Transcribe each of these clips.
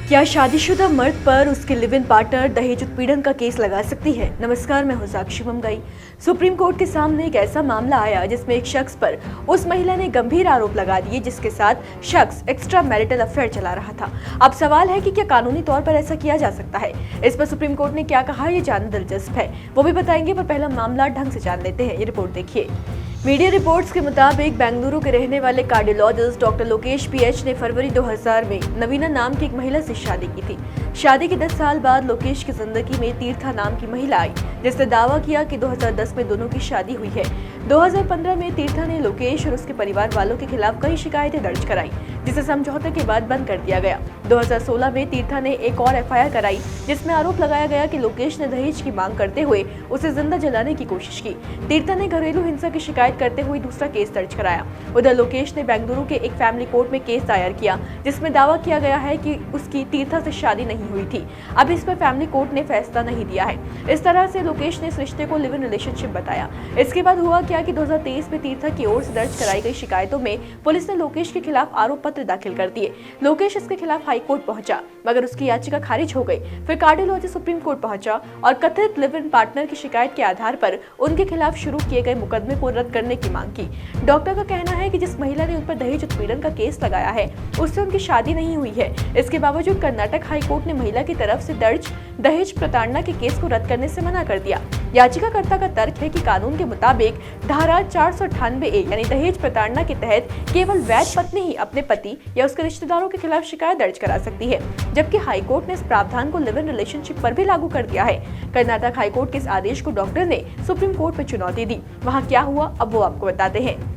क्या शादीशुदा मर्द पर उसके लिव इन पार्टनर दहेज उत्पीड़न का केस लगा सकती है? नमस्कार, मैं हूं साक्षी मंगाई। सुप्रीम कोर्ट के सामने एक ऐसा मामला आया जिसमें एक शख्स पर उस महिला ने गंभीर आरोप लगा दिए जिसके साथ शख्स एक्स्ट्रा मैरिटल अफेयर चला रहा था। अब सवाल है कि क्या कानूनी तौर पर ऐसा किया जा सकता है? इस पर सुप्रीम कोर्ट ने क्या कहा, ये जानना दिलचस्प है, वो भी बताएंगे। पर पहला मामला ढंग से जान लेते हैं, ये रिपोर्ट देखिए। मीडिया रिपोर्ट्स के मुताबिक बेंगलुरु के रहने वाले कार्डियोलॉजिस्ट डॉक्टर लोकेश पीएच ने फरवरी 2000 में नवीना नाम की एक महिला से शादी की थी। शादी के 10 साल बाद लोकेश की जिंदगी में तीर्था नाम की महिला आई, जिसने दावा किया कि 2010 में दोनों की शादी हुई है। 2015 में तीर्था ने लोकेश और उसके परिवार वालों के खिलाफ कई शिकायतें दर्ज कराई, जिसे समझौते के बाद बंद कर दिया गया। 2016 में तीर्था ने एक और एफआईआर कराई, जिसमें आरोप लगाया गया कि लोकेश ने दहेज की मांग करते हुए उसे जिंदा जलाने की कोशिश की। तीर्था ने घरेलू हिंसा की शिकायत करते हुए दूसरा केस दर्ज कराया। उधर लोकेश ने बेंगलुरु के एक फैमिली कोर्ट में केस दायर किया, जिसमें दावा किया गया है कि उसकी तीर्था से शादी नहीं हुई थी। अब इस पर फैमिली कोर्ट ने फैसला नहीं दिया है। इस तरह से लोकेश ने इस रिश्ते को लिव इन रिलेशनशिप बताया। इसके बाद हुआ क्या कि 2023 में तीर्था की ओर से दर्ज कराई गई शिकायतों में पुलिस ने लोकेश के खिलाफ आरोप पत्र दाखिल कर दिए। लोकेश इसके खिलाफ हाई कोर्ट पहुंचा, मगर उसकी याचिका खारिज हो गई। फिर कार्डियोलॉजिस्ट सुप्रीम कोर्ट पहुंचा और कथित लिव इन पार्टनर की शिकायत के आधार पर उनके खिलाफ शुरू किए गए मुकदमे को रद्द करने की मांग की। डॉक्टर का कहना है कि जिस महिला ने उन पर दहेज उत्पीड़न का केस लगाया है, उससे उनकी शादी नहीं हुई है। इसके बावजूद कर्नाटक हाई कोर्ट ने महिला की तरफ से दर्ज दहेज प्रताड़ना के केस को रद्द करने से मना कर दिया। याचिकाकर्ता का तर्क है कि कानून के मुताबिक धारा 498A यानी दहेज प्रताड़ना के तहत केवल वैध पत्नी ही अपने पति या उसके रिश्तेदारों के खिलाफ शिकायत दर्ज करा सकती है, जबकि हाईकोर्ट ने इस प्रावधान को लिव इन रिलेशनशिप पर भी लागू कर दिया है। कर्नाटक हाईकोर्ट के इस आदेश को डॉक्टर ने सुप्रीम कोर्ट में चुनौती दी। वहाँ क्या हुआ, अब वो आपको बताते हैं।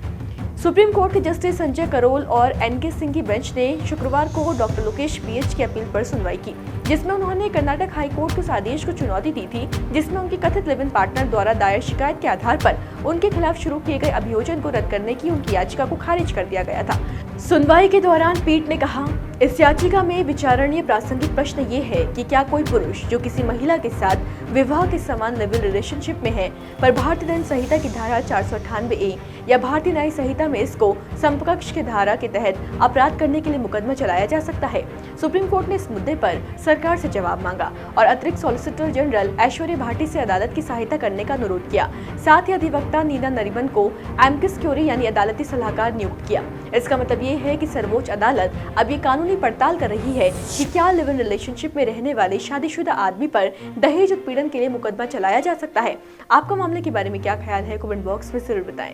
सुप्रीम कोर्ट के जस्टिस संजय करोल और एनके सिंह की बेंच ने शुक्रवार को डॉक्टर लोकेश पीएच की अपील पर सुनवाई की, जिसमें उन्होंने कर्नाटक हाई कोर्ट के उस आदेश को चुनौती दी थी जिसमें उनके कथित लिव इन पार्टनर द्वारा दायर शिकायत के आधार पर उनके खिलाफ शुरू किए गए अभियोजन को रद्द करने की उनकी याचिका को खारिज कर दिया गया था। सुनवाई के दौरान पीठ ने कहा, इस याचिका में विचारणीय प्रासंगिक प्रश्न ये है कि क्या कोई पुरुष जो किसी महिला के साथ विवाह के समान लिव इन रिलेशनशिप में है पर भारतीय दंड संहिता की धारा 498A या भारतीय न्याय संहिता में इसको समकक्ष की धारा के तहत अपराध करने के लिए मुकदमा चलाया जा सकता है। सुप्रीम कोर्ट ने इस मुद्दे पर सरकार से जवाब मांगा और अतिरिक्त सॉलिसिटर जनरल ऐश्वर्या भाटी से अदालत की सहायता करने का अनुरोध किया। साथ ही अधिवक्ता नीना नरीमन को एमिकस क्यूरी यानी अदालती सलाहकार नियुक्त किया। इसका मतलब ये है कि सर्वोच्च अदालत अब ये कानूनी पड़ताल कर रही है कि क्या लिव इन रिलेशनशिप में रहने वाले शादीशुदा आदमी पर दहेज उत्पीड़न के लिए मुकदमा चलाया जा सकता है। आपका मामले के बारे में क्या ख्याल है, कमेंट बॉक्स में जरूर बताएं।